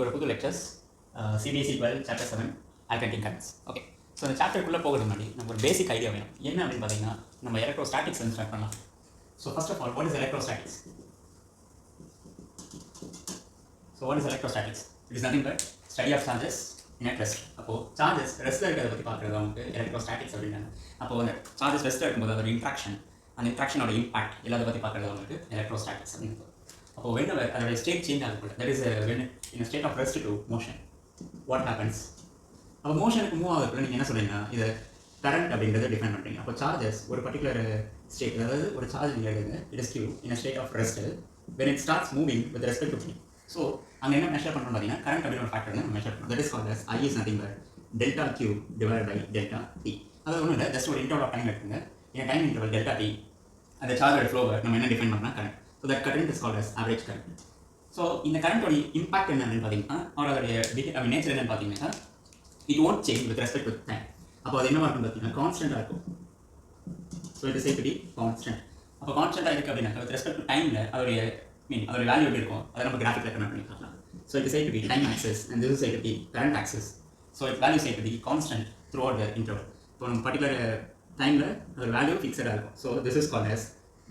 ஒரு புது lectures CBSE 12 chapter 7 alternating currents. Okay, so அந்த சாப்டருக்குள்ளே போகிறது முன்னாடி நம்ம ஒரு பேசிக் ஐடியா வேணும். என்ன அப்படின்னு பார்த்தீங்கன்னா, நம்ம எலக்ட்ரோஸ்டாட்டிக்ஸ் வந்து ஸ்டார்ட் பண்ணலாம். So first of all, what is electrostatics? So what is electrostatics? It is nothing but study of charges in at rest. அப்போது சார்ஜஸ் ரெஸ்ட்டில் இருக்கிறத பற்றி பார்க்குறது நமக்கு எலக்ட்ரோஸ்டாட்டிக்ஸ் அப்படின்னாங்க. அப்போது அந்த சார்ஜஸ் ரெஸ்ட்டில் இருக்கும்போது அதோட இன்ட்ராக்ஷன், அந்த இன்ட்ராக்ஷனோட இம்பாக்ட் எல்லாத்தை பற்றி பார்க்குறது நமக்கு எலக்ட்ரோஸ்டாட்டிக்ஸ் அப்படின்னு. அப்போ whenever அதோட ஸ்டேட் சேஞ்ச் ஆகக்கூடாது, that is when in a state of rest to motion, what happens? அப்போ மோஷனுக்கு மூவ் ஆகிறதுக்குள்ள நீங்கள் என்ன சொல்கிறீங்கன்னா, இதை கரண்ட் அப்படின்றத டிஃபைன் பண்ணுறீங்க. அப்போ சார்ஜஸ் ஒரு பர்டிகுலர் ஸ்டேட், அதாவது ஒரு சார்ஜ் நீங்கள் எடுங்க, it is Q in a state of rest when it starts moving with respect to t. So அங்கே என்ன மெஷர் பண்ணுறோம் பார்த்தீங்கன்னா, கரண்ட் அப்படின்னு ஒரு ஃபேக்டர் வந்து மெஷர் பண்ணுறோம். That is called as I is nothing but delta q divided by delta t. அதாவது ஒன்றும் இல்லை, ஜஸ்ட் ஒரு இன்டர்வல் ஆஃப் டைம் எடுத்துங்க. இந்த டைம் இன்டர்வல் delta t, அந்த சார்ஜோட ஃப்ளோவை நம்ம என்ன டிஃபைன் பண்ணால் current. So that current is called as average current. So இந்த current ஓட impact என்னன்னு பார்த்தீங்கன்னா, அதோடைய நேச்சர் என்னன்னு பார்த்தீங்கன்னா, it won't change with respect to time. அப்போ அது என்னவா இருக்கும் பார்த்தீங்கன்னா, கான்ஸ்டன்டாக இருக்கும். So it is said to be constant. அப்போ கான்ஸ்டன்டாக இருக்குது அப்படின்னாக்கா with respect to டைமில் அதோடைய அதோடைய வேல்யூ எப்படி இருக்கும், அதை நம்ம கிராஃபிக்கில் கன்வெர்ட் பண்ணி பார்க்கலாம். So it is said to be time axis and this is said to be current axis. So its value is said to be constant throughout the interval. இப்போ நம்ம பர்டிகுலர் டைமில் அதோட வேல்யூ ஃபிக்ஸடாக இருக்கும். So this is called as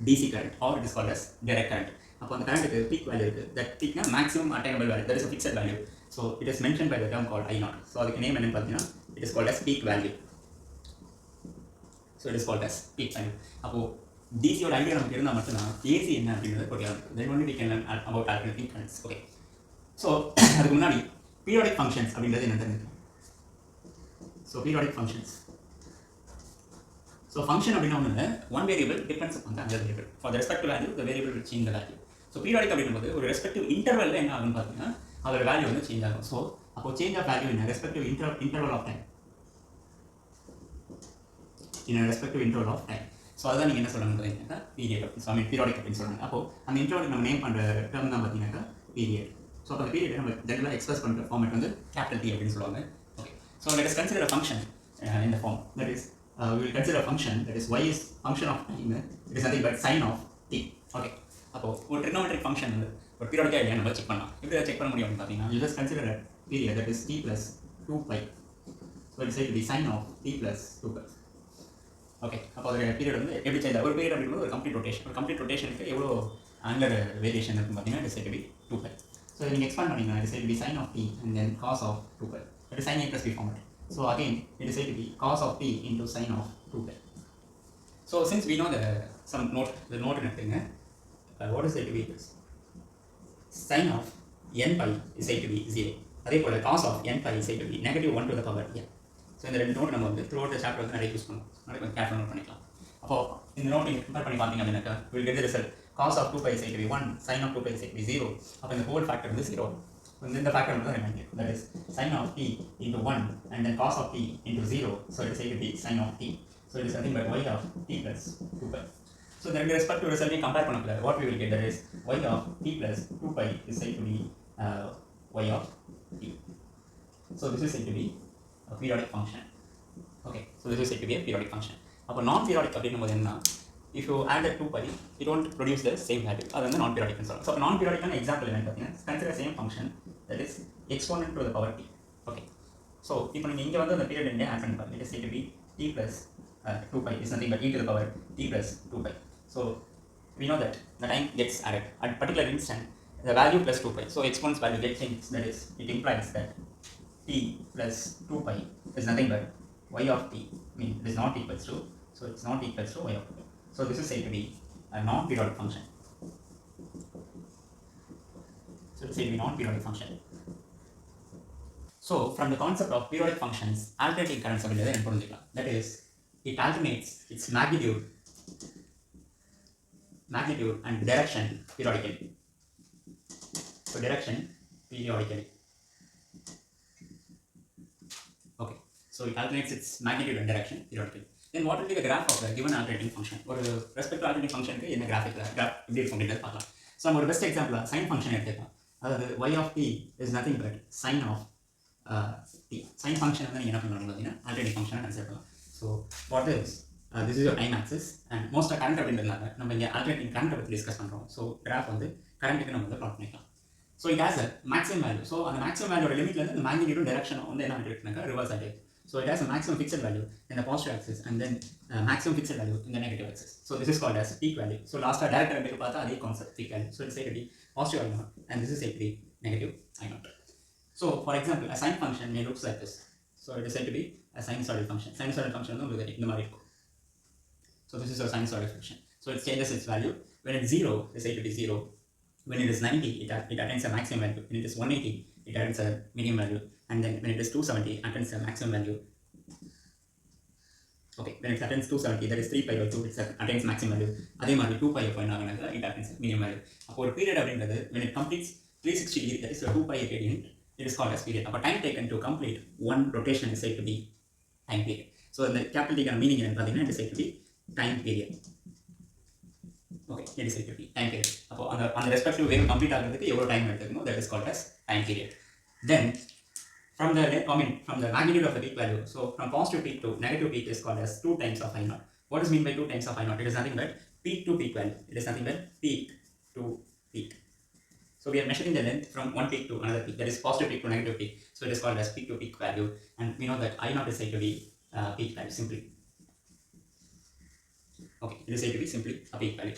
DC current or it is called as direct current. அப்போ அந்த கரண்ட்டுக்கு peak value இருக்குது. That பீக்னா maximum attainable value, that is a fixed value. So it is mentioned by the term called I0. So அதுக்கு name என்னன்னு பார்த்தீங்கன்னா, it is called as peak value. So it is called as peak value. அப்போ டிசியோட idea நமக்கு இருந்தால் மட்டும்தான் AC என்ன அப்படின்றத போட்டியாக then only we can learn about alternating currents. Okay, so அதுக்கு முன்னாடி பீரியாடிக் ஃபங்க்ஷன்ஸ் அப்படின்றது என்ன தெரிஞ்சுக்கணும். So periodic functions, so function அப்படினா ஒண்ணு, one variable depends upon the other variable. For the respective value, the variable will change the value. So periodic அப்படிங்கும்போது ஒரு respective interval என்ன ஆகும்னு பார்த்தீங்கன்னா, அதோட வேல்யூ வந்து சேஞ்ச் ஆகும். ஸோ அப்போ change of value in respective interval of time, in a respective interval of time. So அதுதான் நீங்கள் என்ன சொல்லணும்னு பார்த்தீங்கன்னா பீரியட் அப்படி, ஸோ பீரியாடிக் அப்படின்னு சொல்லுவாங்க. அப்போ அந்த இன்டர்வலுக்கு நம்ம நேம் பண்ணுற டேர்ம் தான் பார்த்தீங்கன்னா பீரியட். ஸோ அப்போ அந்த பீரியட் நம்ம ஜெனரலாக எக்ஸ்பிரஸ் பண்ணுற ஃபார்மேட் வந்து கேபிட்டல் T அப்படின்னு சொல்லுவாங்க. Okay, so let us consider a function in the form that is we will consider a function that is y is function of time, it is nothing but sin of t. Okay, அப்போ ஒரு trigonometric function வந்து ஒரு பீரியாடிக்கா இல்லையா நம்ம check பண்ணலாம். எப்படி check பண்ண முடியும்னு பார்த்தீங்கன்னா, you just consider a period that is t plus 2 pi. So it is said to be sin of t plus 2 pi. Okay, அப்போ ஒரு பீரியட் வந்து எப்படி சேஞ்ச் ஆகும், ஒரு பீரியட் அப்படிங்கிறது ஒரு கம்ப்ளீட் ரொட்டேஷன். ஒரு கம்ப்ளீட் ரொட்டேஷனுக்கு எவ்வளோ ஆங்குலர் வேரியேஷன் இருக்குன்னு பார்த்தீங்கன்னா, it is said to be 2 pi. So நீங்கள் எக்ஸ்பேண்ட் பண்ணிங்கன்னா, it is said to be sin of t and then cos of 2 pi. That is sin a plus b format. So again, it is said to be cos of t into sin of 2 pi. So since we know the note in a thing, what is said to be this? Sin of n pi is said to be 0. அதே போல cos of n pi is said to be negative 1 to the power n. So இந்த ரெண்டு note நம்ம வந்து throughout the chapter வந்து நிறைய use பண்ணுவோம். நிறைய கொஞ்சம் கேர்ஃபுல்லாக நோட் பண்ணிக்கலாம். அப்போ இந்த நோட் நீங்கள் கம்பேர் பண்ணி பார்த்தீங்க அப்படின்னாக்கா, we will get the result. Cos of 2 pi is said to be 1, sin of 2 pi is said to be 0. அப்போ இந்த whole factor வந்து 0. இந்த ஃபேக்டர் வந்து remind, that is sin of t into 1 and then cos of t into 0. So it is said to be sin of t. So it is nothing but y of t plus 2 pi. So then with respect to result we compare பண்ணல, what we will get, that is y of t plus 2 pi is said to be y of t. So this is said to be a periodic function. Okay, so this is said to be a periodic function. அப்போ non periodic அப்படிங்கும்போது என்ன, if you add the 2 pi, it won't produce the same value. அது வந்து non periodic ன்னு சொல்லுவாங்க. So non periodic ஆன example என்னன்னு பார்த்தீங்கன்னா, consider same function that is exponent to the power t. Okay, so இப்போ நீங்கள் இங்கே வந்து அந்த பீரியட் என்ன ஆட் பண்ணி பாருங்க, it is said to be t plus 2 pi is nothing but e to the power t plus 2 pi. So we know that the time gets added at particular instant, the value plus 2 pi. So exponent's value gets changed. That is, it implies that t plus 2 pi is nothing but y of t. I mean, it is not equals to, so it's not equals to y of t. So this is said to be a non-periodic function. So it's said to be non-periodic function. So from the concept of periodic functions, alternating currents அப்படின்றத என்ன புரிஞ்சுக்கலாம். That is, it alternates its magnitude and direction periodically. So direction periodically. Okay, so it alternates its magnitude and direction periodically. Then what will be the graph of the given alternating function? ஒரு respect to alternating function க்கு என்ன graph எப்படி இருக்கும் அப்படின்றத பார்க்கலாம். So நம்ம ஒரு best example sin function எடுத்துக்கலாம். அதாவது y of t is nothing but sin of t. sin function வந்து நீங்கள் என்ன பண்ணணும் பார்த்தீங்கன்னா alternating ஃபங்க்ஷனை கன்சிடர் பண்ணலாம். So what is this is your time axis and most of current அப்படின்றதுனால நம்ம இங்கே alternating current பற்றி டிஸ்கஸ் பண்ணுறோம். ஸோ கிராஃப் வந்து கரண்ட்டுக்கு நம்ம வந்து ப்ளாட் பண்ணிக்கலாம். So it has a maximum value. So on the maximum value limit the magnitude direction on the reverse side. So it has a maximum fixed value in the positive axis and then maximum fixed value in the negative axis. So this is called as peak value. So last direct concept peak value. So it is said to be positive I naught and this is said to be negative I naught. So for example, a sine function may look like this. So it is said to be a sinusoidal function. Sinusoidal function so this is a sinusoidal function. So it changes its value. When it's 0, it is said to be 0. When it is 90, it attains a maximum value. When it is 180, it attains a medium value. And then when it is 270, it attains a maximum value. Okay, when it attains 270, that is 3 pi by 2, it attains maximum value. Adhe mari 2 pi by 4 it attains medium value. Appo period when it completes 360 degree, that is a 2 pi gradient, it is called as period. Appo time taken to complete one rotation is said to be time period. So the capital T meaning it is said to be time period. Okay, it is said to be time period. On the respective wave complete time that is called as time period. Then from the magnitude of the peak value, so from positive peak to negative peak is called as 2 times of I naught. What is mean by 2 times of I naught? It is nothing but peak to peak value. It is nothing but peak to peak. So we are measuring the length from one peak to another peak, that is positive peak to negative peak. So it is called as peak to peak value, and we know that I naught is said to be peak value simply. Okay, it is said to be simply a peak value.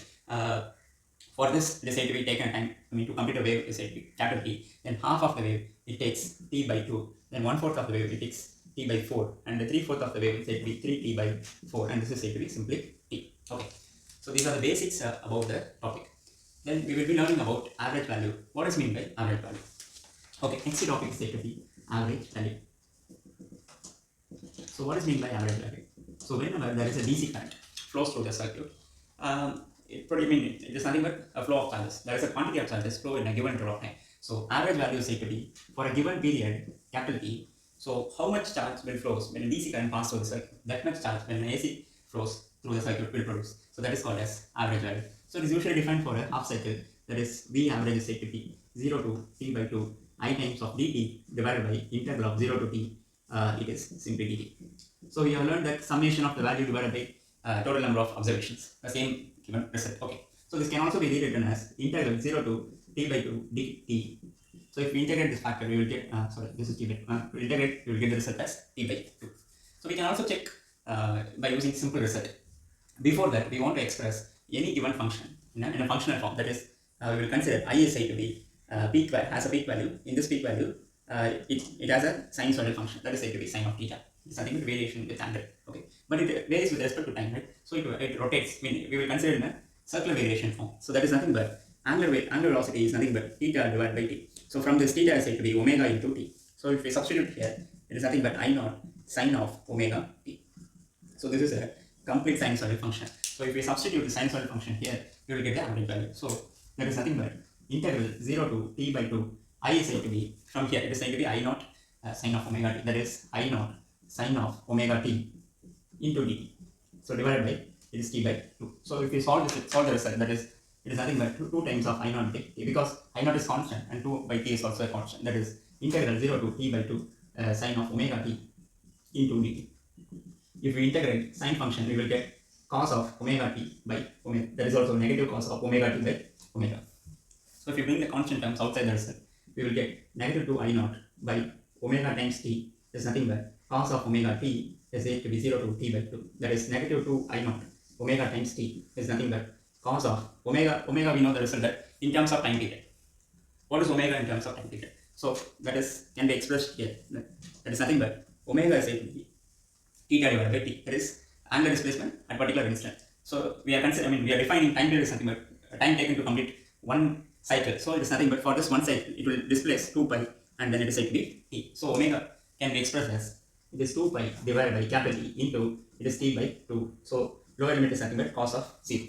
For this, it is said to be taken time. To complete a wave is said to be capital T. Then half of the wave it takes T by 2. Then 1/4 of the wave it takes T by 4. And the 3/4 of the wave is said to be 3T by 4. And this is said to be simply T. Okay. So these are the basics about the topic. Then we will be learning about average value. What is mean by average value? Okay, next topic is said to be average value. So what is mean by average value? So whenever there is a DC current flows through the circuit, it is nothing but a flow of charges. There is a quantity of charges flow in a given interval of time. So average value is said to be for a given period, capital T. So how much charge will flows when a DC current passes through the circuit? That much charge when an AC flows through the circuit will produce. So that is called as average value. So it is usually defined for a half cycle. That is V average is said to be 0 to T by 2 I times of dt divided by integral of 0 to T. It is simply dt. So we have learned that summation of the value divided by total number of observations, the same given result. Okay, so this can also be rewritten as integral 0 to T by 2 dt. So if we integrate this factor, we will get this is T by 2. We integrate, we will get the result as T by 2. So we can also check by using simple result. Before that, we want to express any given function in a functional form. That is, we will consider I is said to be peak value, has a peak value. In this peak value, it has a sinusoidal function that is said to be sine of theta. It's nothing but variation with angle. Okay, but it varies with respect to time, right? So it rotates. We will consider in a circular variation form. So that is nothing but angular velocity is nothing but theta divided by t. So from this theta is said to be omega into t. So if we substitute here, it is nothing but I naught sine of omega t. So this is a complete sinusoidal function. So if we substitute the sinusoidal function here, you will get the average value. So that is nothing but integral 0 to t by 2. I is said to be, from here it is said to be I naught sine of omega t. That is I naught sine of omega t into dt. So divided by it is t by 2. So if we solve the result, that is it is nothing but 2 times of I naught t, because I naught is constant and 2 by t is also a constant. That is integral 0 to t by 2 sine of omega t into dt. If we integrate sine function, we will get cos of omega t by omega. That is also negative cos of omega t by omega. So if you bring the constant terms outside the result, we will get negative 2 I naught by omega times t is nothing but cos of omega t is said to be 0 to t by 2. That is negative 2 I naught omega times t is nothing but cos of omega. Omega we know the result that in terms of time period. What is omega in terms of time period? So that is can be expressed here. That is nothing but omega is said to be theta divided by t. That is angular displacement at particular instant. So we are considering, we are defining time period as nothing but time taken to complete one cycle. So it is nothing but for this one cycle, it will displace 2 pi and then it is said to be t. So omega can be expressed as it is 2 pi divided by capital T into it is t by 2. So lower limit is nothing but cos of 0.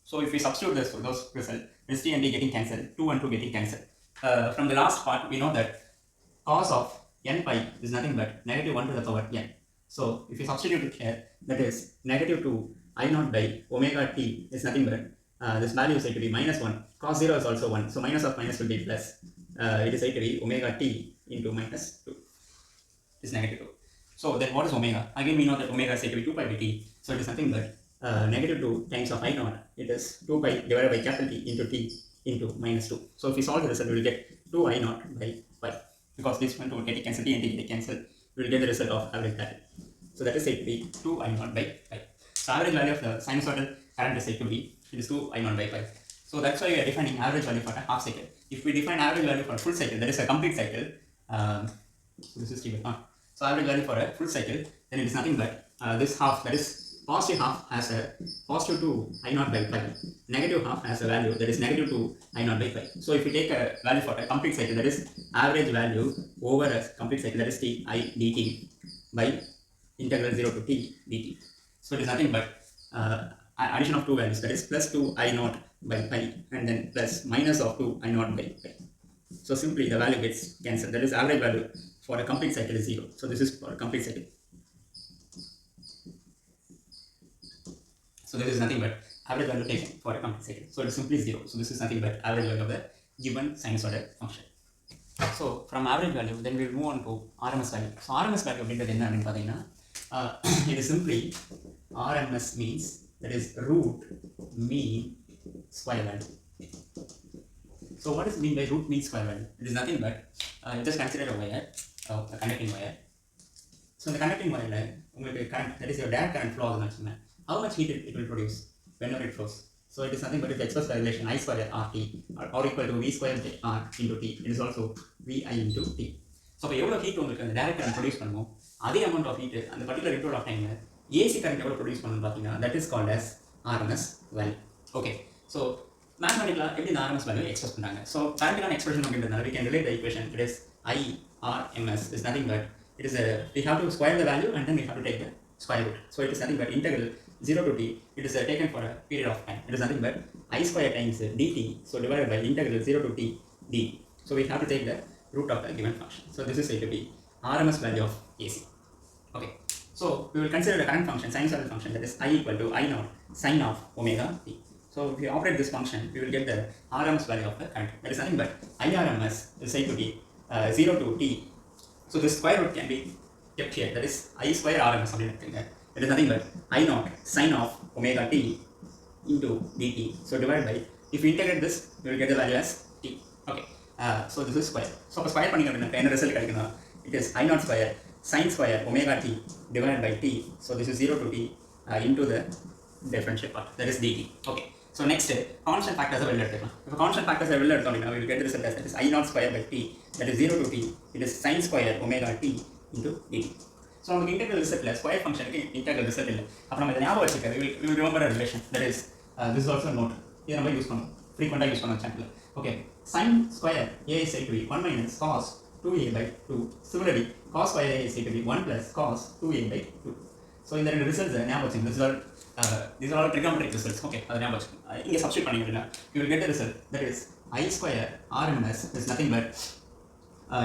So if we substitute this for those result, it is t and t getting cancelled, 2 and 2 getting cancelled. From the last part, we know that cos of n pi is nothing but negative 1 to the power n. So if you substitute it here, that is negative 2 I naught by omega t is nothing but this value is said to be minus 1. Cos 0 is also 1. So minus of minus will be plus. It is said to be omega t into minus 2. It is negative 2. So then what is omega? Again we know that omega is said to be 2 pi by t. So it is nothing but negative 2 times of I naught. It is 2 pi divided by capital T into t into minus 2. So if we solve the result, we will get 2 I naught by pi. Because this one will get cancelled, t and t get cancelled, we will get the result of average value. So that is said to be 2 I naught by pi. So average value of the sinusoidal current is said to be, it is 2 I naught by pi. So that's why we are defining average value for a half cycle. If we define average value for a full cycle, that is a complete cycle. This is given. So average value for a full cycle, then it is nothing but this half, that is positive half has a positive 2 I naught by pi, negative half has a value that is negative 2 I naught by pi. So if we take a value for a complete cycle, that is average value over a complete cycle, that is t I dt by integral 0 to t dt. So it is nothing but addition of two values, that is plus 2 I naught by pi and then plus minus of 2 I naught by pi. So simply the value gets cancelled, that is average value for a complete cycle is 0. So this is for a complete cycle. So there is nothing but average value taken for a complete cycle. So it is simply 0. So this is nothing but average value of the given sinusoidal function. So from average value, then we will move on to RMS value. So RMS value அப்படின்றது என்ன அப்படின்னு பார்த்தீங்கன்னா, it is simply RMS means that is root mean square value. So what is mean by root mean square value? It is nothing but just consider a wire, a conducting wire. So the conducting wire உங்களுக்கு current, that is your direct current flow ஆகுதுன்னு வச்சுக்கோங்க. How much heat it will produce whenever it flows? So it is nothing but if expressed by relation I square RT or equal to V square R into T. It is also VI into T. So இப்போ எவ்வளோ heat உங்களுக்கு அந்த direct current produce பண்ணுமோ அதே amount of heat அந்த particular interval of டைமில் AC current எவ்வளோ produce பண்ணணும்னு பார்த்தீங்கன்னா that is called as RMS value. Okay. So மேத்தமெட்டிக்கலாக எப்படி இந்த RMS value எக்ஸ்பிரஸ் பண்ணுறாங்க? ஸோ கரண்ட்டான எக்ஸ்பிரஷன் அப்படின்றதுனால we can relate the equation. It is I RMS is nothing but it is we have to square the value and then we have to take the square root. So it is nothing but integral 0 to t, it is taken for a period of time. It is nothing but I square times dt, so divided by integral 0 to t dt. So we have to take the root of the given function. So this is said to be RMS value of AC. Okay. So we will consider the current function, sinusoidal function, that is I equal to I naught sine of omega t. So if we operate this function, we will get the RMS value of the current. That is nothing but IRMS is said to be 0 to t. So this square root can be kept here, that is I square RMS. It is nothing but I naught sine of omega t into dt. So divided by, if we integrate this, we will get the value as t. Okay. So this is square. So for square பண்ணிங்க அப்படின்னா என்ன result கிடைக்கும்னா, it is I naught square sine square omega t divided by t. So this is 0 to t into the differential part, that is dt. Okay. So next, constant factors are வெளில எடுத்துக்கலாம். If constant factors are வெளில எடுத்தோம் அப்படின்னா we will get the result as that is I naught square by t, that is 0 to t. It is sine square omega t into dt. So நமக்கு integral result இல்லை, square ஃபங்க்ஷனுக்கு integral result இல்லை. அப்போ நம்ம இதை ஞாபகம் வச்சுக்க, we will remember a relation, that is this is also a note. இதை நம்ம யூஸ் பண்ணுவோம், ஃப்ரீக்வெண்ட்டாக யூஸ் பண்ணுவோம் சாப்டரில். Okay, sin square a is said to be 1 minus cos 2a by 2. Similarly, cos square a is said to be 1 plus cos 2a by 2. So இந்த ரெண்டு results ஞாபகம் வச்சுக்கோங்க. These are all trigonometric results. Okay, அதை ஞாபகம் வச்சுக்கோங்க. இங்கே substitute பண்ணிங்க அப்படின்னா you will get the result, that is I square RMS is nothing but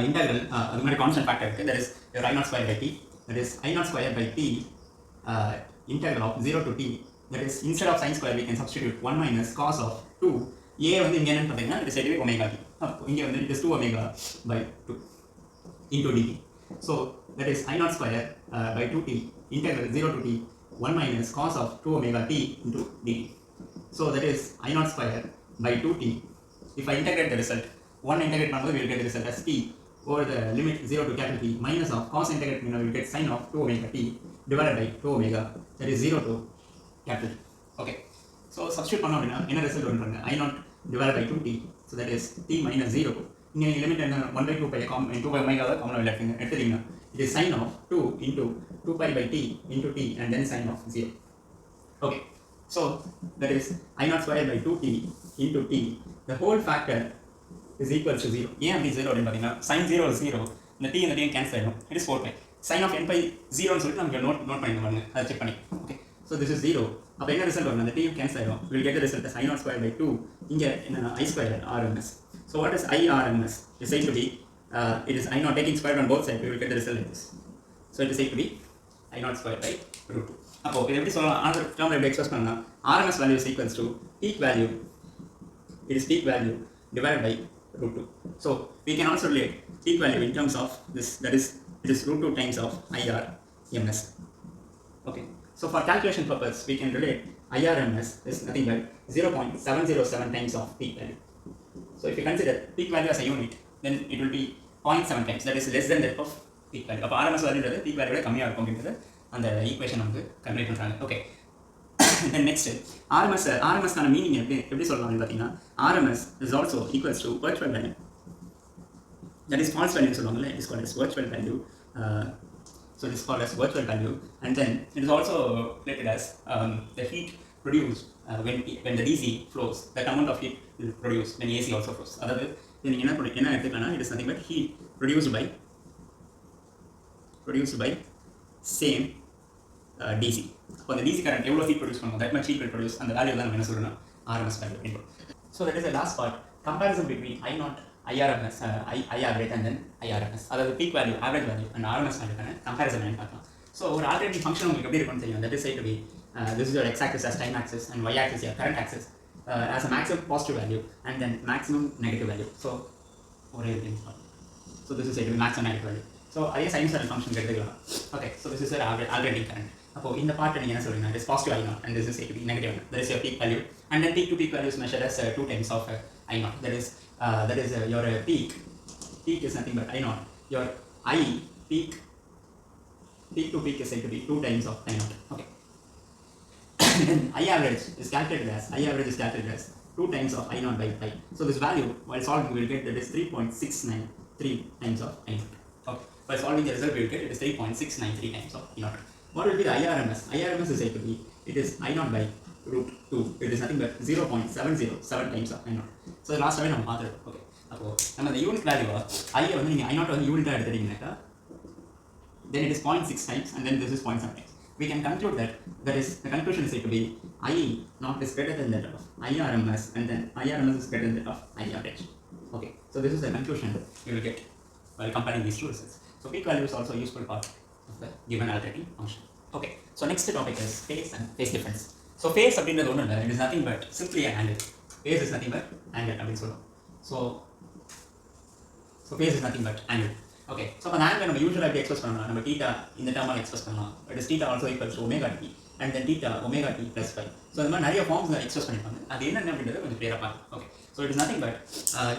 integral, அது மாதிரி கான்ஸ்டன்ட் ஃபேக்டர் இருக்குது, that is your I naught square by t. That is I naught square by t integral of 0 to t. That is instead of sin square we can substitute 1 minus cos of 2. A வந்து இங்கே என்னன்னு பார்த்தீங்கன்னா it is said to be omega t. அப்போ இங்கே வந்து it is 2 omega by 2 into dt. So that is I naught square by 2t integral 0 to t 1 minus cos of 2 omega t into dt. So that is I naught square by 2t. If I integrate the result, 1 integrate பண்ணும்போது we will get the result as t over the limit 0 to capital T minus of cos integrate, we will get sin of 2 omega t divided by 2 omega, that is 0 to capital T. Okay. So substitute பண்ணோம் அப்படின்னா என்ன result வரும் பாருங்க, I naught divided by 2t, so that is t minus 0. இங்கே limit என்ன 1 by 2 pi 2 by omega common வெளில எடுத்துட்டீங்கன்னா it is sin of 2 into 2 pi by t into t and then sin of 0. Okay. So that is I naught square by 2t into t, the whole factor is equal to 0. ஏன் அப்படி 0 அப்படின்னு பார்த்தீங்கன்னா sin 0 is 0, இந்த t இந்த t cancel ஆகிடும், it is 4 pi. sin of n pi 0 ன்னு சொல்லிட்டு நமக்கு நோட் பண்ணிடுவாங்க, அதை செக் பண்ணி. Okay, so this is 0. அப்போ என்ன ரிசல்ட் வரும், அந்த t கேன்சல் ஆகிடும், will get the result as I naught square by 2. இங்கே என்னன்னா I square RMS. So what is IRMS? It is said to be it is I naught taking square on both sides, we will get the result like this. So it is said to be I naught square by root 2. அப்போ இது எப்படி சொல்லலாம், another term எப்படி express பண்ணலாம், RMS value is equals to peak value, it is peak value divided by root 2. So we can also relate peak value in terms of this, that is it is root 2 times of IRMS. Okay, so for calculation purpose we can relate IRMS is nothing but 0.707 times of peak value. So if you consider peak value as a unit, then it will be 0.7 times, that is less than that of peak value. அப்போ RMS value peak value கம்மியாக இருக்கும் அப்படின்றது அந்த equation நமக்கு convey பண்ணுறாங்க. Okay, then next RMS-கான meaning எப்படி சொல்லலாம் அப்படின்னு பார்த்தீங்கன்னா, RMS is also equals to virtual value, that is false value சொல்லுவாங்கல்ல, it is called as virtual value. So it is called as virtual value, and then it is also related as the heat produced when the DC flows, that amount of heat is produced when AC also flows. அதாவது நீங்கள் என்ன எடுத்துக்கலாம்னா, it is nothing but heat produced by same DC. அப்போ அந்த DC current எவ்வளோ heat produce பண்ணுவோம், that much heat will produce, அந்த value தான் நம்ம என்ன சொல்லணும், RMS value அப்படின்னு. So that is the last part, comparison between I naught, IRMS, I average and then IRMS. அதாவது peak value, average value and RMS வேல்யூக்கான comparison பண்ணி பார்க்கலாம். ஸோ ஒரு ஆல்ரெடி ஃபங்க்ஷன் உங்களுக்கு எப்படி இருக்கும்னு தெரியும். That is said to be this is your x-axis as time axis and y-axis your current axis as a maximum positive value and then maximum negative value. So ஒரே thing. So this is said to be maximum negative value. So அதே sinusoidal function எடுத்துக்கலாம். Okay, so this is your alternating current. அப்போ இந்த part நீங்கள் என்ன சொல்றீங்கன்னா, it is positive I naught and this is said to be negative I naught. That is your peak value, and then peak to peak value is measured as 2 times of I naught. That is your peak is nothing but I naught. Your I peak to peak is said to be 2 times of I naught. Okay. Then I average is calculated as 2 times of I naught by pi. So this value, while solving, we will get that is 3.693 times of I naught. Okay. By solving the result, we will get it is 3.693 times of I naught. What will be the IRMS? IRMS is said to be, it is I naught by root 2. It is nothing but 0.707 times of I naught. So the last time நம்ம பார்த்துருக்கோம். Okay, அப்போ நம்ம இந்த unit value I வந்து நீங்கள் I naught வந்து யூனிட்டாக எடுத்துட்டீங்கன்னாக்கா, then it is 0.6 times and then this is 0.7 times. We can conclude that is the conclusion is said to be I naught is greater than that of IRMS and then IRMS is greater than that of I average. Okay, so this is the conclusion you will get while comparing these two results. So peak value is also a useful part of the given alternating function. Okay, so next topic is phase and phase difference. So phase அப்படின்றது ஒன்றும் இல்லை, it is nothing but simply an angle. Phase is nothing but angle அப்படின்னு சொல்லுவோம். So phase is nothing but angle. Okay, so அந்த angle நம்ம யூசுவலாக எப்படி express பண்ணலாம், நம்ம theta இந்த டேர்மால் எக்ஸ்பிரஸ் பண்ணலாம். It is theta also equals to omega t and then theta omega t plus phi. So இந்த மாதிரி நிறைய ஃபார்ம்ஸ் எக்ஸ்பிரஸ் பண்ணிப்பாங்க. அது என்னென்ன அப்படின்றத கொஞ்சம் கிளியராக பார்க்கலாம். Okay, so it is nothing but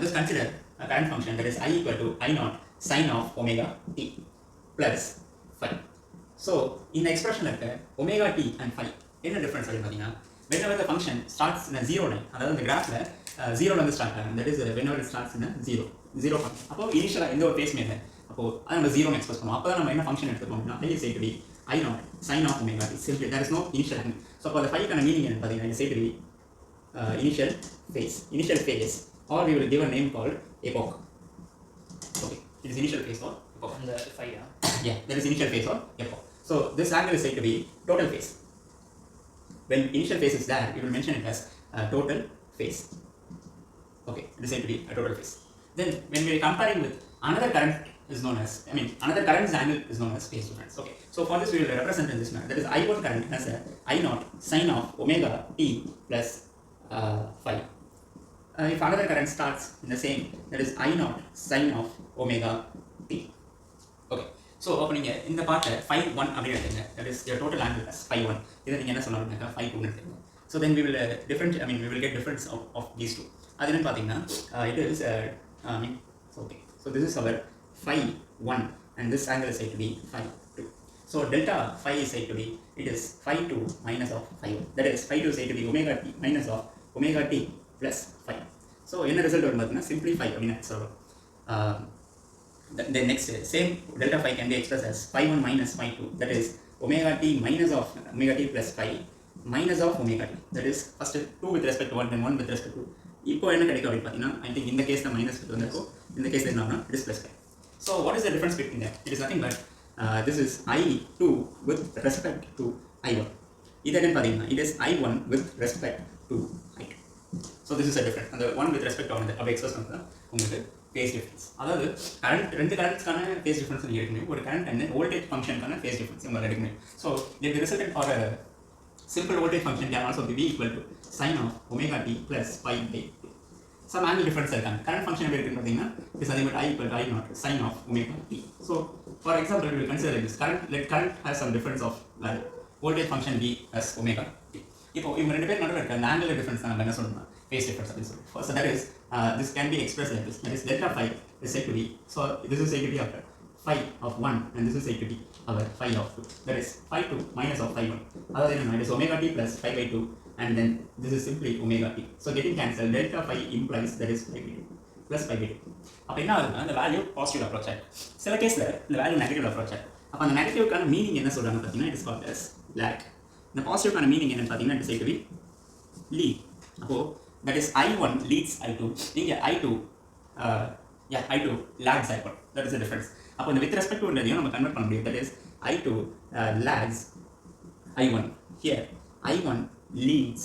just consider a current function that is I equal to I naught sin of omega t plus phi. So இந்த எக்ஸ்பிரஷனில் இருக்க omega t and phi என்ன டிஃபரன்ஸ் அப்படின்னு பார்த்தீங்கன்னா, whenever the function starts in a zero line, அதாவது இந்த கிராஃபில் ஜீரோல வந்து start ஆகும், that is whenever it starts in a zero point. அப்போ இனிஷியலாக எந்த ஒரு ஃபேஸ் மேலே அப்போ அதை நம்ம ஜீரோன்னு எக்ஸ்பிரஸ் பண்ணுவோம். அப்போ தான் நம்ம என்ன ஃபங்க்ஷன் எடுத்துக்கோம் அப்படின்னா, I is said to be I naught sin of omega t. Simply there is no initial angle. So அப்போ அந்த phi-க்கான மீனிங் என்ன பார்த்தீங்கன்னா, it is said to be initial phase, or we will give a name called epoch. Okay, it is initial phase or epoch. And the phi, yeah, there is initial phase or epoch. So this angle is said to be total phase. When initial phase is there, we will mention it as total phase. Okay, it is said to be a total phase. Then when we are comparing with another current is known as, another current's angle is known as phase difference. Okay, so for this we will represent in this manner. That is I1 current as a I naught sin of omega t plus phi. If another current starts in the same, that is I naught sin of omega t. Okay, so அப்போ நீங்கள் இந்த பார்ட்டை phi 1 அப்படின்னு எடுத்துங்க, that is your total angle as phi 1. இதை நீங்கள் என்ன சொல்லணும்னாக்கா phi 2 எடுத்துங்க. So then we will we will get difference of these two. அது என்னன்னு பார்த்தீங்கன்னா, it is okay, so this is our phi 1 and this angle is said to be phi 2. So delta phi is said to be, it is phi 2 minus of phi 1. That is phi 2 is said to be omega t minus of omega t plus phi. So என்ன result வரும் பார்த்தீங்கன்னா, simplify அப்படின்னு சொல்கிறோம். The next same delta phi can be expressed as phi 1 minus phi 2. That is omega t minus of omega t plus phi minus of omega t. That is first 2 with respect to 1 then 1 with respect to 2. இப்போ என்ன கிடைக்கும் அப்படின்னு பார்த்தீங்கன்னா, I think இந்த கேஸில் minus வந்திருக்கும், இந்த கேஸில் என்னன்னா it is plus phi. So what is the difference between them? It is nothing but this is I2 with respect to I1. இது என்னன்னு பார்த்தீங்கன்னா, it is I1 with respect to I2. So this is a difference. அந்த 1 with respect to அப்படி express பண்ணுறது உங்களுக்கு phase difference. அதாவது ரெண்டு கரண்ட்ஸ்க்கான phase difference நீங்கள் எடுக்கணும். ஒரு கரண்ட் அண்ட் வோல்டேஜ் ஃபங்க்ஷனுக்கான phase difference உங்களால் எடுக்கணும். So the resultant for a simple voltage function can also be equal to sin of omega t plus phi by 2. Some angle difference இருக்காங்க. Current function எப்படி இருக்குன்னு பார்த்தீங்கன்னா, is nothing but I equal to I naught sin of omega t. So for example, we will consider like this. Let current has some difference of value. Voltage function be as omega t. இப்போ இவங்க ரெண்டு பேர் நடுவில் இருக்க அந்த angular difference நம்ம என்ன சொல்லணும்னா phase difference அப்படின்னு சொல்லுவோம். So that is this can be expressed like this. That is delta phi is said to be, so this is said to be after phi of 1 and this is said to be our phi of 2. That is phi 2 minus of phi 1. Other than it is omega t plus phi by 2 and then this is simply omega t. So getting cancelled, delta phi implies that is phi by 2 plus phi by 2. அப்போ என்ன ஆகுதுன்னா இந்த value positive approach ஆகும். சில கேஸில் இந்த value negative approach ஆகும். அப்போ அந்த நெகட்டிவ்க்கான மீனிங் என்ன சொல்கிறாங்க பார்த்தீங்கன்னா it is called as lag. இந்த பாசிட்டிவ்க்கான மீனிங் என்னன்னு பார்த்தீங்கன்னா it is said to be lead. அப்போ that is I1 leads I2. இங்கே I2 I2 lags I1. That is the difference. அப்போ இந்த with respect to உள்ளதையும் நம்ம கன்வெர்ட் பண்ண முடியும். That is I2 lags I1. Here I1 leads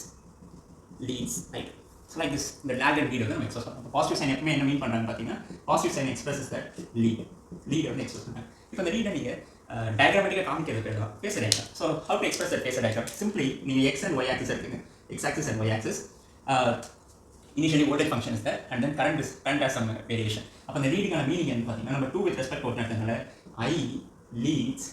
I2. So like this, the lag and lead வந்து நம்ம express பண்ணுறோம். பாசிட்டிவ் சைன் எப்பவுமே என்ன மீன் பண்ணுறாங்க பார்த்தீங்கன்னா positive sign expresses that lead வந்து எக்ஸ்பிரஸ் பண்ணுறாங்க. இப்போ இந்த லீடை நீங்கள் டயக்ராமேட்டிக்காக காமிக்கிறது எழுதலாம் phasor diagram. So how to express that phasor diagram? Simply நீங்கள் எக்ஸ் அண்ட் ஒய் ஆக்சிஸ் இருக்குங்க, X axis and Y axis. Initially voltage function is there and then current has some variation. அப்போ இந்த லீடிங்கான மீனிங் என்ன பார்த்தீங்கன்னா நம்ம 2 with respect to நடக்கிறதுனால I leads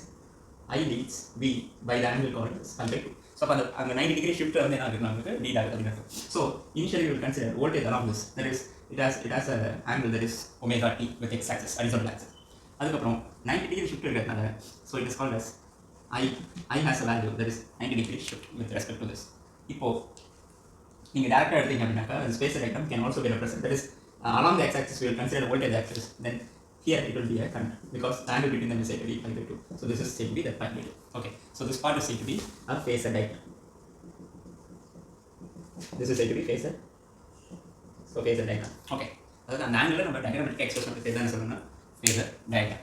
V by the angle called pi by 2. So அப்போ அந்த 90 degree shift வந்து என்ன ஆகுது நமக்கு லீட் ஆகுது அப்படின்னு. So initially we will consider voltage along this, that is it has a angle that is omega t with x axis horizontal axis. அதுக்கப்புறம் 90 degree shift இருக்கிறதுனால so it is called as I has a value that is 90 degree shift with respect to this. இப்போ நீங்கள் டேரக்டாக எடுத்தீங்க அப்படின்னாக்கா spacer diagram can also be represent. That is along the x axis we will consider the voltage axis, then here it will be a current because the angle between them is said to be pi by 2. So this is said to be the pi by 2. Okay, so this part is said to be a phasor diagram. This is said to be phasor. So phasor diagram. Okay, அதாவது அந்த angle நம்ம டயக்ராமேட்டிக்காக express பண்ணுறது எதுன்னு சொல்லணும்னா phasor diagram.